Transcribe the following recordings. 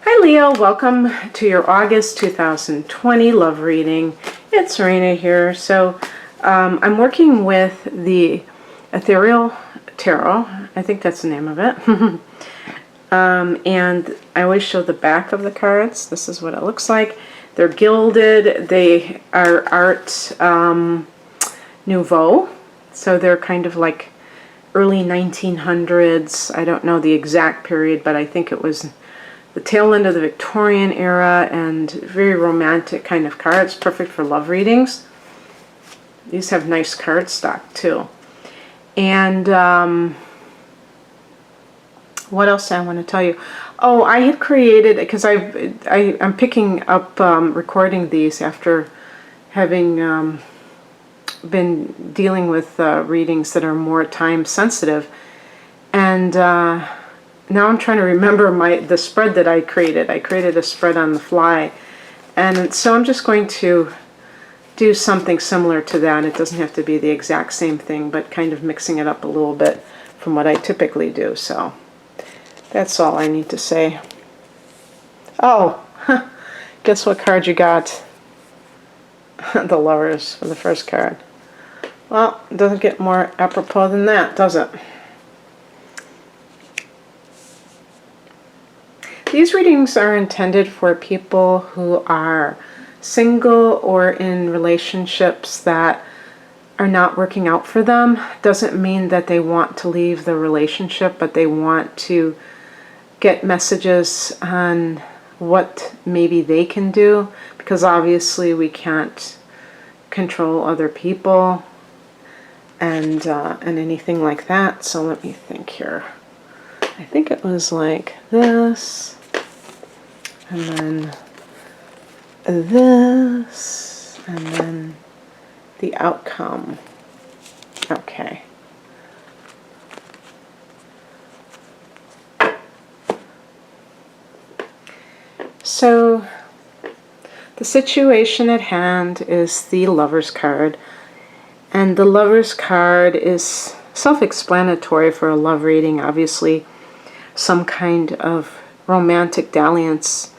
Hi Leo, welcome to your August 2020 love reading. It's Serena here. So I'm working with the Ethereal Tarot. I think that's the name of it. And I always show the back of the cards. This is what it looks like. They're gilded. They are Art Nouveau. So they're kind of like early 1900s. I don't know the exact period, but I think it was the tail end of the Victorian era, and very romantic kind of cards, perfect for love readings. These have nice cardstock too. And what else I want to tell you? Oh, I had created, because I'm picking up recording these after having been dealing with readings that are more time sensitive, and now I'm trying to remember the spread that I created. I created a spread on the fly. And so I'm just going to do something similar to that. It doesn't have to be the exact same thing, but kind of mixing it up a little bit from what I typically do. So that's all I need to say. Oh, guess what card you got? The Lovers for the first card. Well, it doesn't get more apropos than that, does it? These readings are intended for people who are single or in relationships that are not working out for them. Doesn't mean that they want to leave the relationship, but they want to get messages on what maybe they can do, because obviously we can't control other people and anything like that. So let me think here. I think it was like this, and then this, and then the outcome. Okay. So the situation at hand is the Lover's card, and the Lover's card is self-explanatory for a love reading. Obviously, some kind of romantic dalliance,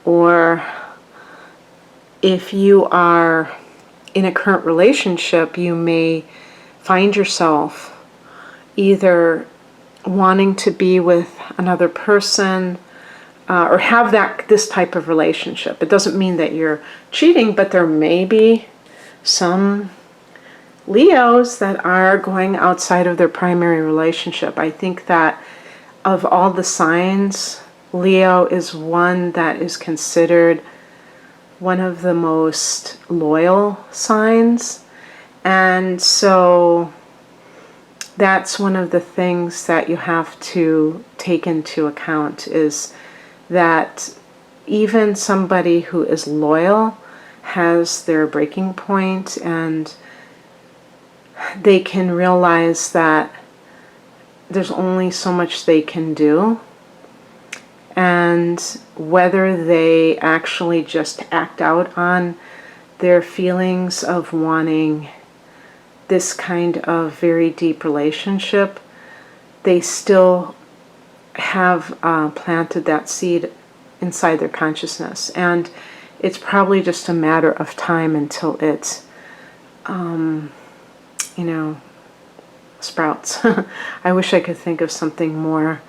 or if you are in a current relationship, you may find yourself either wanting to be with another person or have this type of relationship. It doesn't mean that you're cheating, but there may be some Leos that are going outside of their primary relationship. I think that of all the signs, Leo is one that is considered one of the most loyal signs. And so that's one of the things that you have to take into account, is that even somebody who is loyal has their breaking point, and they can realize that there's only so much they can do, and whether they actually just act out on their feelings of wanting this kind of very deep relationship, they still have planted that seed inside their consciousness, and it's probably just a matter of time until it sprouts. I wish I could think of something more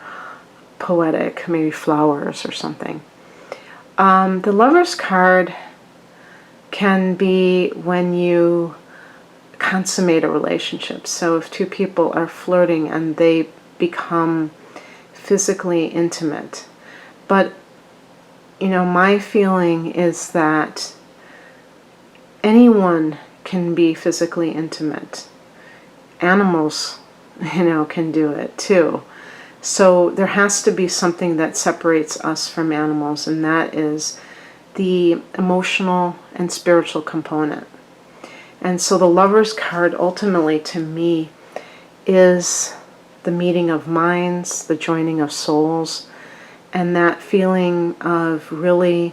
poetic, maybe flowers or something. The Lover's card can be when you consummate a relationship. So if two people are flirting and they become physically intimate. But, my feeling is that anyone can be physically intimate. Animals, can do it too. So there has to be something that separates us from animals, and that is the emotional and spiritual component. And so the Lover's card ultimately, to me, is the meeting of minds, the joining of souls, and that feeling of really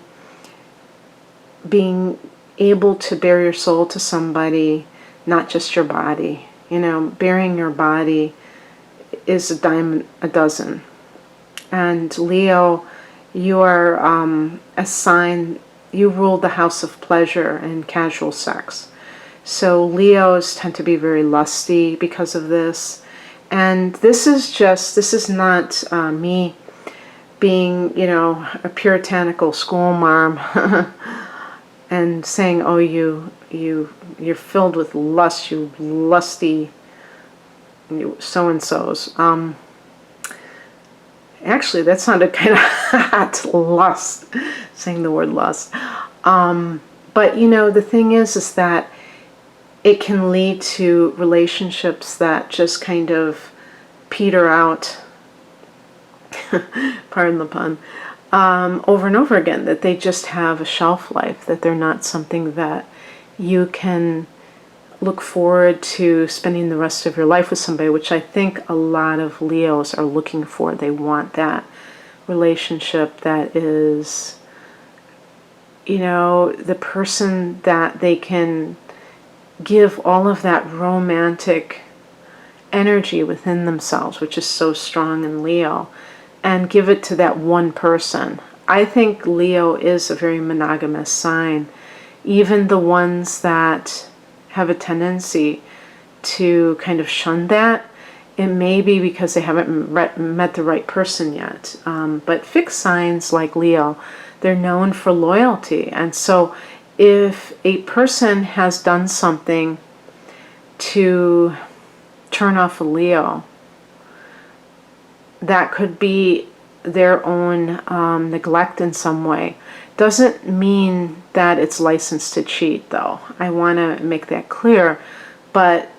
being able to bare your soul to somebody, not just your body. Baring your body is a dime a dozen. And Leo You are a sign, you rule the house of pleasure and casual sex. So Leos tend to be very lusty because of this. And this is not me being, a puritanical school marm and saying, oh, you're filled with lust, you lusty so-and-sos. Actually, that sounded kind of hot, lust, saying the word lust. But, the thing is that it can lead to relationships that just kind of peter out, pardon the pun, over and over again, that they just have a shelf life, that they're not something that you can look forward to spending the rest of your life with somebody, which I think a lot of Leos are looking for. They want that relationship that is, the person that they can give all of that romantic energy within themselves, which is so strong in Leo, and give it to that one person. I think Leo is a very monogamous sign. Even the ones that have a tendency to kind of shun that, it may be because they haven't met the right person yet. But fixed signs like Leo, they're known for loyalty. And so if a person has done something to turn off a Leo, that could be their own neglect in some way. Doesn't mean that it's licensed to cheat, though. I want to make that clear, but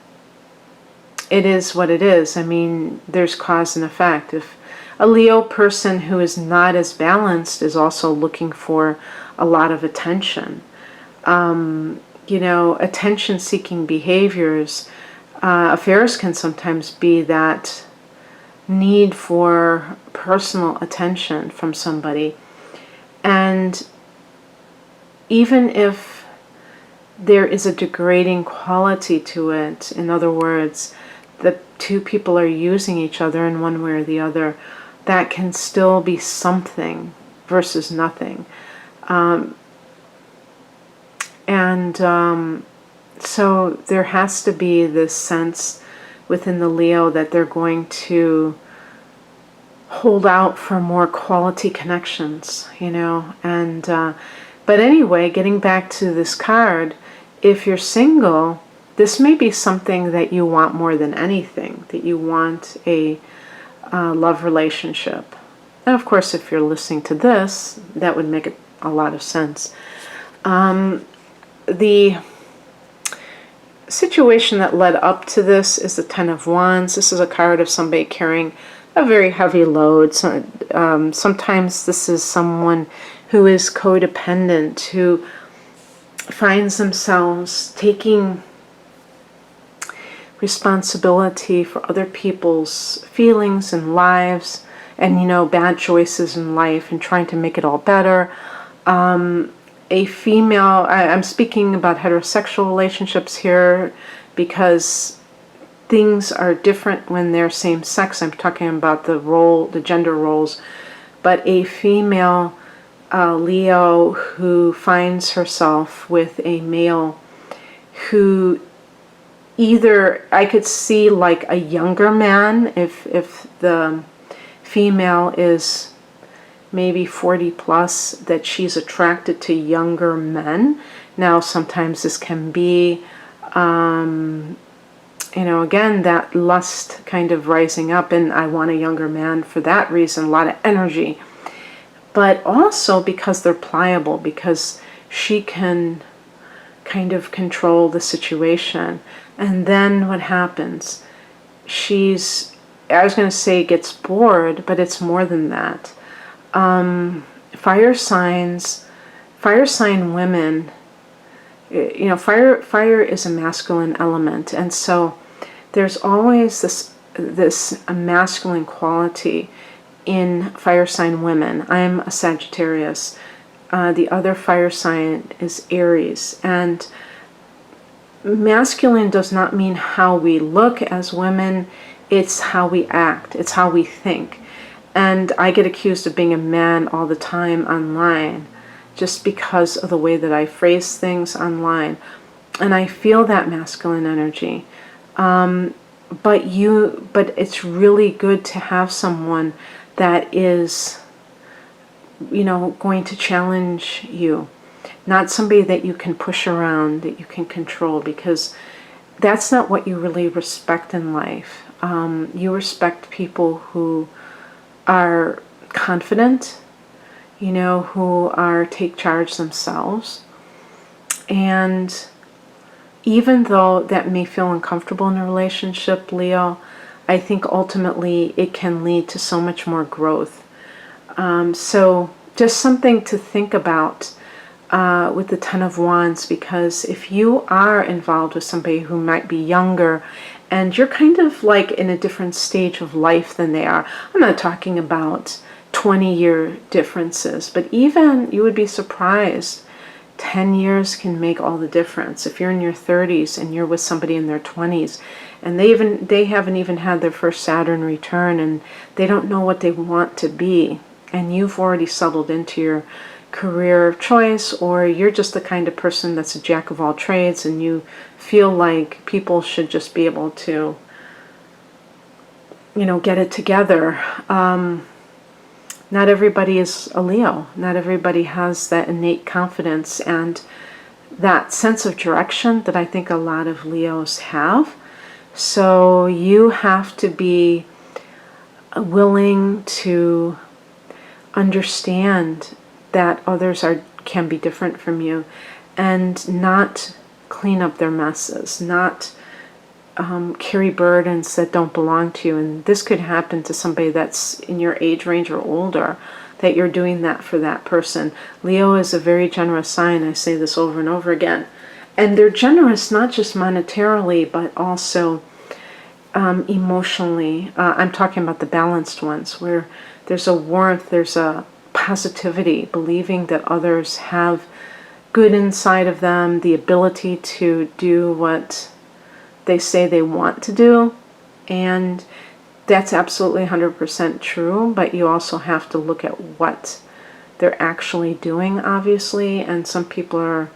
it is what it is. I mean, there's cause and effect. If a Leo person who is not as balanced is also looking for a lot of attention, attention-seeking behaviors, affairs can sometimes be that need for personal attention from somebody. And even if there is a degrading quality to it, in other words, the two people are using each other in one way or the other, that can still be something versus nothing. So there has to be this sense within the Leo that they're going to hold out for more quality connections, but anyway, getting back to this card, if you're single, this may be something that you want more than anything, that you want a love relationship. And of course, if you're listening to this, that would make a lot of sense. The situation that led up to this is the Ten of Wands. This is a card of somebody carrying a very heavy load. So, sometimes this is someone who is codependent, who finds themselves taking responsibility for other people's feelings and lives and, bad choices in life and trying to make it all better. A female, I'm speaking about heterosexual relationships here because things are different when they're same sex. I'm talking about the gender roles. But a female Leo who finds herself with a male who either, I could see like a younger man, if the female is maybe 40 plus, that she's attracted to younger men. Now, sometimes this can be, again, that lust kind of rising up, and I want a younger man for that reason, a lot of energy. But also because they're pliable, because she can kind of control the situation. And then what happens? I was going to say gets bored, but it's more than that. Fire sign women, fire is a masculine element, and so there's always this masculine quality in fire sign women. I'm a Sagittarius. The other fire sign is Aries, and masculine does not mean how we look as women, it's how we act, it's how we think. And I get accused of being a man all the time online, just because of the way that I phrase things online. And I feel that masculine energy. But it's really good to have someone that is, going to challenge you. Not somebody that you can push around, that you can control, because that's not what you really respect in life. You respect people who are confident, who take charge themselves. And even though that may feel uncomfortable in a relationship, Leo, I think ultimately it can lead to so much more growth. So just something to think about with the Ten of Wands, because if you are involved with somebody who might be younger and you're kind of like in a different stage of life than they are, I'm not talking about 20-year differences, but even you would be surprised. 10 years can make all the difference. If you're in your 30s and you're with somebody in their 20s and they haven't even had their first Saturn return and they don't know what they want to be, and you've already settled into your career of choice, or you're just the kind of person that's a jack of all trades and you feel like people should just be able to, get it together. Not everybody is a Leo. Not everybody has that innate confidence and that sense of direction that I think a lot of Leos have. So you have to be willing to understand that others can be different from you, and not clean up their messes, not carry burdens that don't belong to you. And this could happen to somebody that's in your age range or older, that you're doing that for that person. Leo is a very generous sign. I say this over and over again. And they're generous not just monetarily, but also emotionally. I'm talking about the balanced ones, where there's a warmth, there's a positivity, believing that others have good inside of them, the ability to do what they say they want to do. And that's absolutely 100% true, but you also have to look at what they're actually doing, obviously. And some people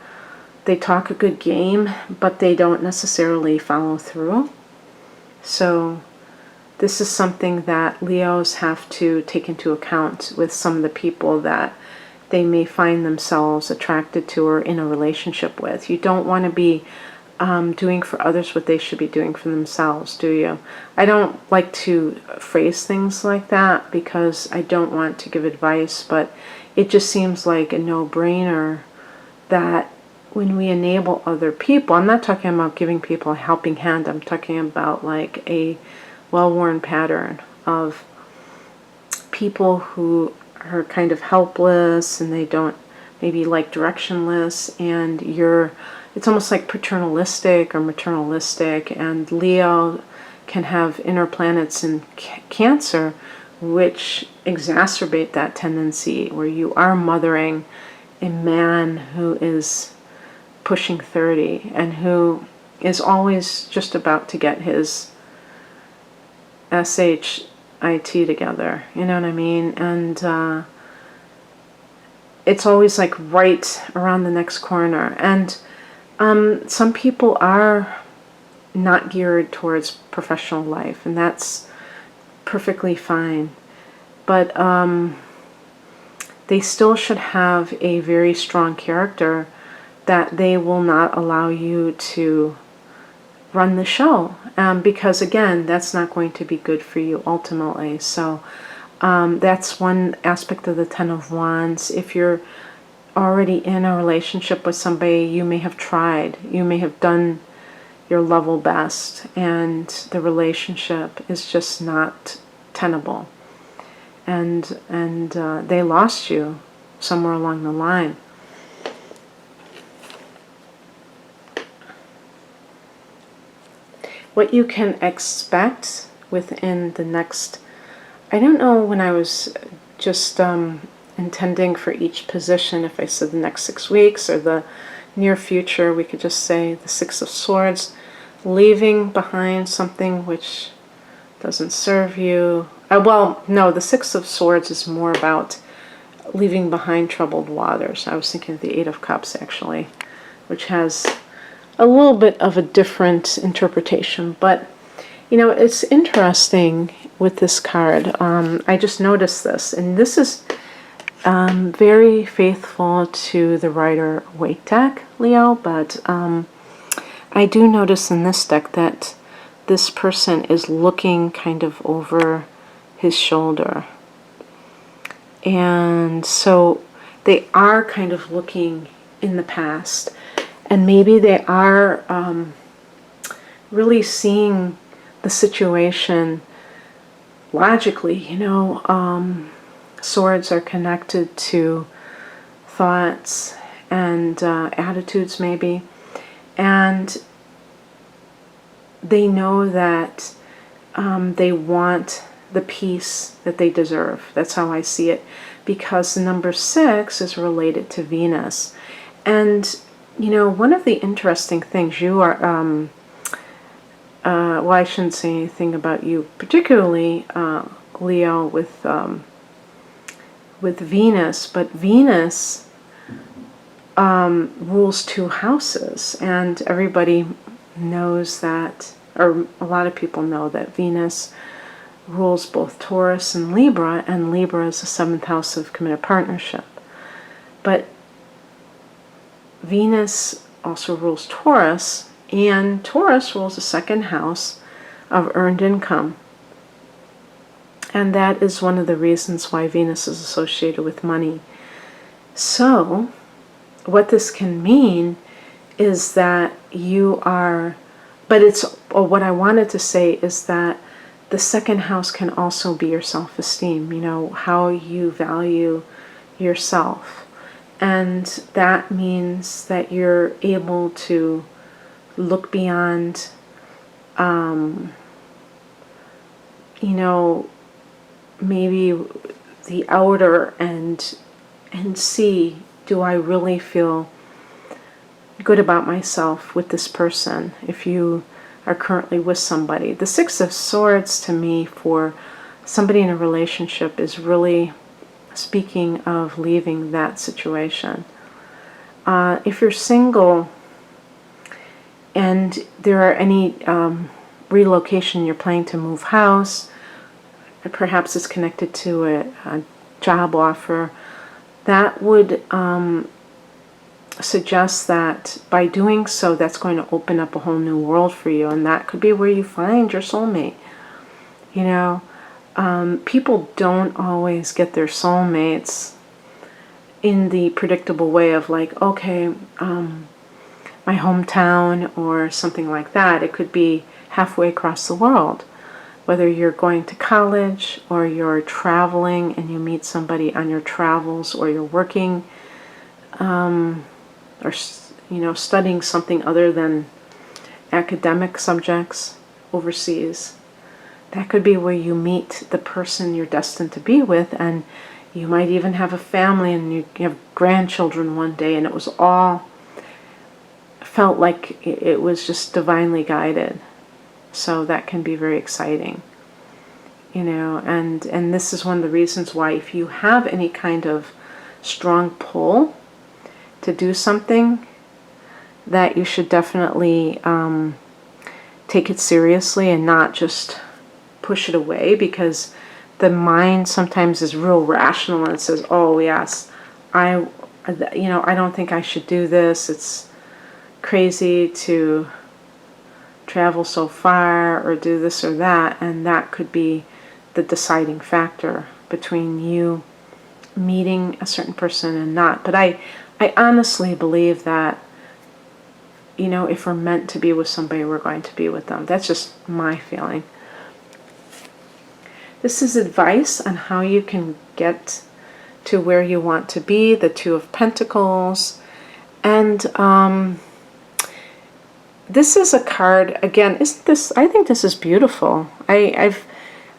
they talk a good game, but they don't necessarily follow through. So this is something that Leos have to take into account with some of the people that they may find themselves attracted to or in a relationship with. You don't want to be doing for others what they should be doing for themselves, do you? I don't like to phrase things like that because I don't want to give advice, but it just seems like a no-brainer that when we enable other people, I'm not talking about giving people a helping hand, I'm talking about like a well-worn pattern of people who are kind of helpless and they don't, maybe like directionless, and it's almost like paternalistic or maternalistic. And Leo can have inner planets in Cancer, which exacerbate that tendency, where you are mothering a man who is pushing 30 and who is always just about to get his SHIT together, you know what I mean? And it's always like right around the next corner. And some people are not geared towards professional life, and that's perfectly fine. But they still should have a very strong character that they will not allow you to run the show, because again, that's not going to be good for you ultimately. So that's one aspect of the Ten of Wands. If you're already in a relationship with somebody, you may have tried, you may have done your level best, and the relationship is just not tenable, and they lost you somewhere along the line. What you can expect within the next, I don't know, when I was just intending for each position, if I said the next 6 weeks or the near future, we could just say the Six of Swords, leaving behind something which doesn't serve you, Well, no, the Six of Swords is more about leaving behind troubled waters. I was thinking of the Eight of Cups, actually, which has a little bit of a different interpretation. But, you know, it's interesting with this card. I just noticed this, and this is very faithful to the Rider-Waite deck, Leo, but I do notice in this deck that this person is looking kind of over his shoulder. And so they are kind of looking in the past, and maybe they are really seeing the situation logically. You know, swords are connected to thoughts and attitudes maybe, and they know that they want the peace that they deserve. That's how I see it, because the number 6 is related to Venus. And you know, one of the interesting things, you are well, I shouldn't say anything about you particularly, Leo, with Venus, but Venus rules 2 houses, and everybody knows that, or a lot of people know that Venus rules both Taurus and Libra is the 7th house of committed partnership. But Venus also rules Taurus, and Taurus rules the 2nd house of earned income. And that is one of the reasons why Venus is associated with money. So, what this can mean is that you are, but what I wanted to say is that the 2nd house can also be your self-esteem, you know, how you value yourself. And that means that you're able to look beyond, you know, maybe the outer and see, do I really feel good about myself with this person? If you are currently with somebody, the 6 of Swords to me for somebody in a relationship is really speaking of leaving that situation. If you're single and there are any relocation, you're planning to move house, perhaps it's connected to a job offer, that would suggest that by doing so, that's going to open up a whole new world for you, and that could be where you find your soulmate. You know, people don't always get their soulmates in the predictable way of like, okay, my hometown or something like that. It could be halfway across the world. Whether you're going to college or you're traveling and you meet somebody on your travels, or you're working or, you know, studying something other than academic subjects overseas. That could be where you meet the person you're destined to be with, and you might even have a family and you have grandchildren one day, and it was all felt like it was just divinely guided. So that can be very exciting, you know, and this is one of the reasons why, if you have any kind of strong pull to do something, that you should definitely take it seriously and not just push it away, because the mind sometimes is real rational and it says, oh yes, I don't think I should do this. It's crazy to travel so far or do this or that, and that could be the deciding factor between you meeting a certain person and not. But I honestly believe that, you know, if we're meant to be with somebody, we're going to be with them. That's just my feeling. This is advice on how you can get to where you want to be, the Two of Pentacles. And this is a card, again, I think this is beautiful. I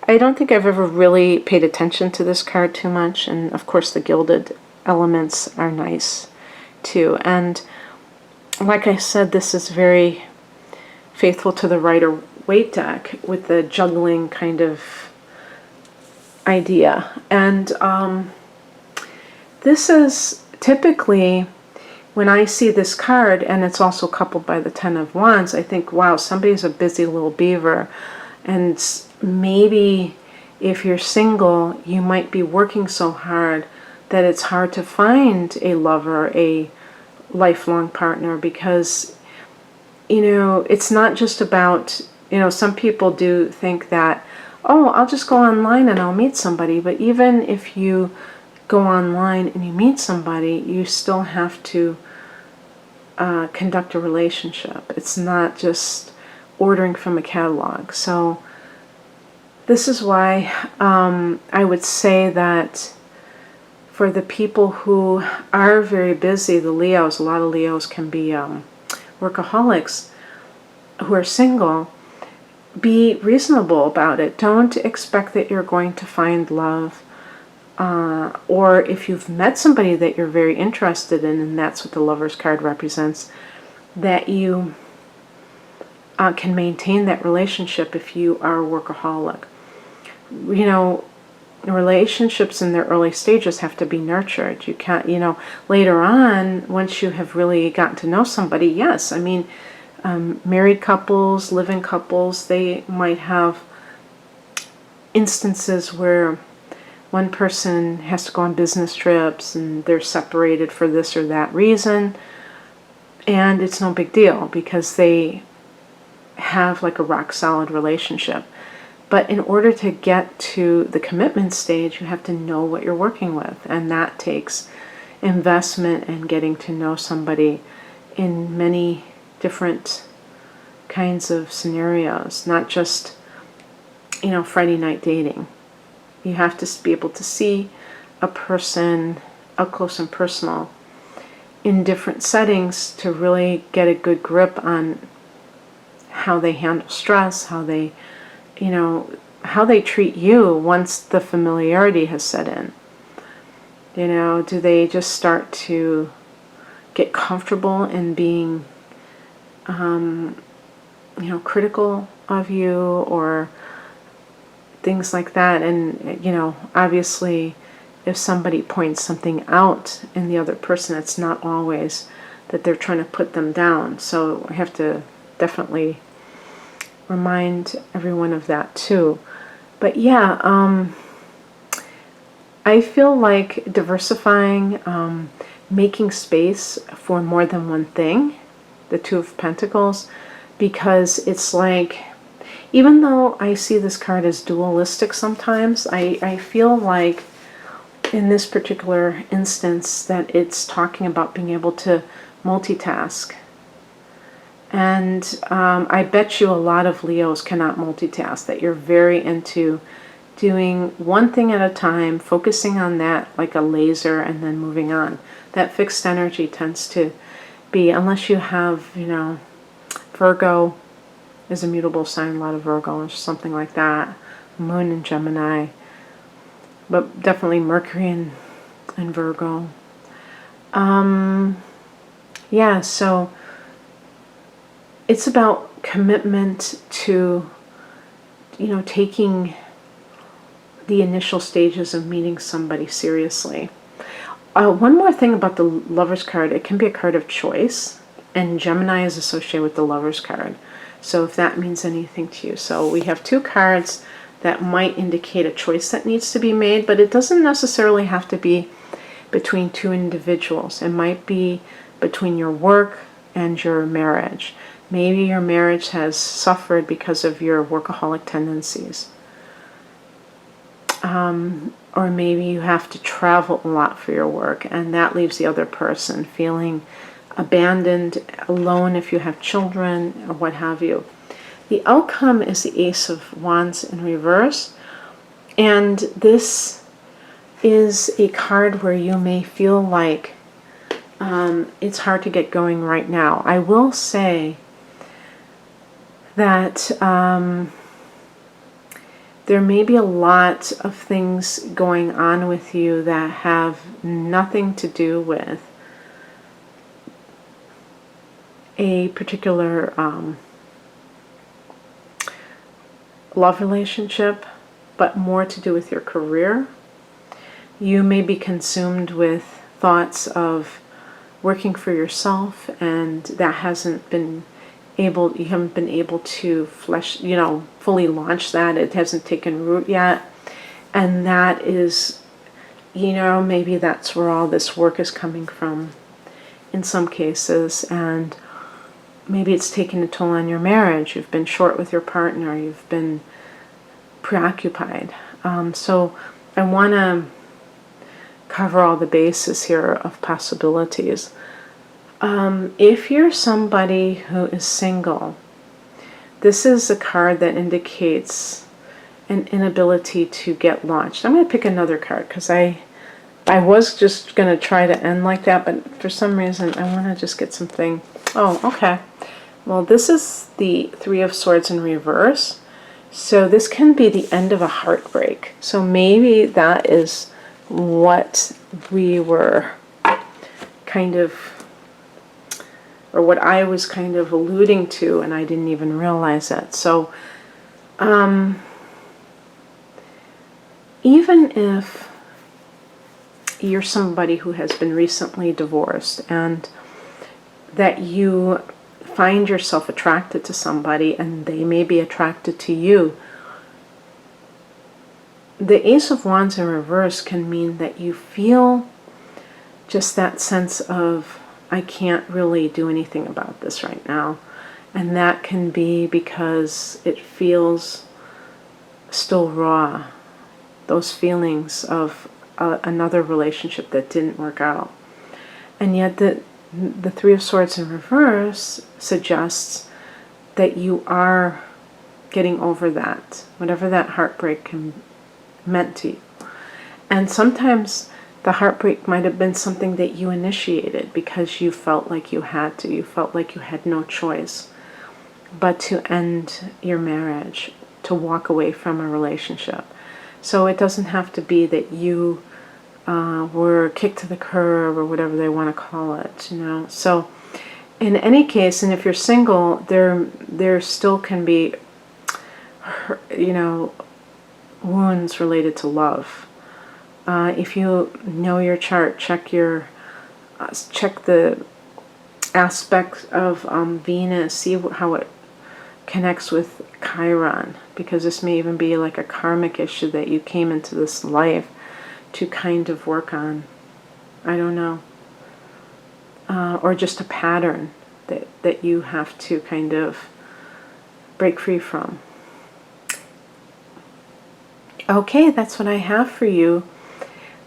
don't think I've ever really paid attention to this card too much, and of course the gilded elements are nice too. And like I said, this is very faithful to the Rider-Waite deck with the juggling kind of idea. And this is typically, when I see this card, and it's also coupled by the Ten of Wands, I think, wow, somebody's a busy little beaver. And maybe if you're single, you might be working so hard that it's hard to find a lover, a lifelong partner, because, you know, it's not just about, you know, some people do think that, oh, I'll just go online and I'll meet somebody. But even if you go online and you meet somebody, you still have to conduct a relationship. It's not just ordering from a catalog. So this is why I would say that for the people who are very busy, the Leos, a lot of Leos can be workaholics who are single, be reasonable about it. Don't expect that you're going to find love. Or if you've met somebody that you're very interested in, and that's what the Lover's card represents, that you can maintain that relationship if you are a workaholic. You know, relationships in their early stages have to be nurtured. You can't, you know, later on, once you have really gotten to know somebody, yes, I mean, married couples, living couples, they might have instances where one person has to go on business trips and they're separated for this or that reason, and it's no big deal because they have like a rock solid relationship. But in order to get to the commitment stage, you have to know what you're working with, and that takes investment and getting to know somebody in many different kinds of scenarios, not just, you know, Friday night dating. You have to be able to see a person up close and personal in different settings to really get a good grip on how they handle stress, how they, you know, how they treat you once the familiarity has set in. You know, do they just start to get comfortable in being, you know, critical of you or things like that? And, you know, obviously, if somebody points something out in the other person, it's not always that they're trying to put them down. So I have to definitely remind everyone of that too. But yeah, I feel like diversifying, making space for more than one thing, the Two of Pentacles, because it's like, even though I see this card as dualistic sometimes, I feel like in this particular instance that it's talking about being able to multitask. And I bet you a lot of Leos cannot multitask, that you're very into doing one thing at a time, focusing on that like a laser, and then moving on. That fixed energy tends to be, unless you have, you know, Virgo is a mutable sign, a lot of Virgo or something like that, Moon in Gemini, but definitely Mercury in Virgo. Yeah, so it's about commitment to, you know, taking the initial stages of meeting somebody seriously. One more thing about the Lover's card, it can be a card of choice, and Gemini is associated with the Lover's card. So if that means anything to you. So we have two cards that might indicate a choice that needs to be made, but it doesn't necessarily have to be between two individuals. It might be between your work and your marriage. Maybe your marriage has suffered because of your workaholic tendencies. Or maybe you have to travel a lot for your work, and that leaves the other person feeling abandoned, alone if you have children, or what have you. The outcome is the Ace of Wands in reverse, and this is a card where you may feel like it's hard to get going right now. I will say that there may be a lot of things going on with you that have nothing to do with a particular love relationship. but more to do with your career. You may be consumed with thoughts of working for yourself, and that hasn't been able, you haven't been able to fully launch that. It hasn't taken root yet. And that is, maybe that's where all this work is coming from in some cases. And maybe it's taken a toll on your marriage. You've been short with your partner. You've been preoccupied. So I want to cover all the bases here of possibilities. If you're somebody who is single, this is a card that indicates an inability to get launched. I'm going to pick another card because I was just going to try to end like that, but for some reason I want to just get something. Oh, okay. Well, this is the Three of Swords in reverse. So this can be the end of a heartbreak. So maybe that is what we were kind of, or what I was kind of alluding to, and I didn't even realize it. So even if you're somebody who has been recently divorced and that you find yourself attracted to somebody and they may be attracted to you, the Ace of Wands in reverse can mean that you feel just that sense of, I can't really do anything about this right now. And that can be because it feels still raw. Those feelings of another relationship that didn't work out. And yet the Three of Swords in reverse suggests that you are getting over that, whatever that heartbreak meant to you. And sometimes the heartbreak might have been something that you initiated because you felt like you had to. You felt like you had no choice but to end your marriage, to walk away from a relationship. So it doesn't have to be that you were kicked to the curb or whatever they want to call it, So in any case, and if you're single, there still can be, wounds related to love. If you know your chart, check the aspects of Venus, see how it connects with Chiron, because this may even be like a karmic issue that you came into this life to kind of work on. I don't know. Or just a pattern that you have to kind of break free from. Okay, that's what I have for you,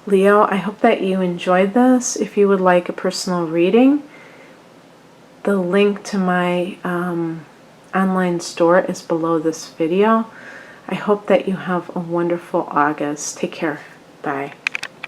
Leo. I hope that you enjoyed this. If you would like a personal reading, the link to my online store is below this video. I hope that you have a wonderful August. Take care. Bye.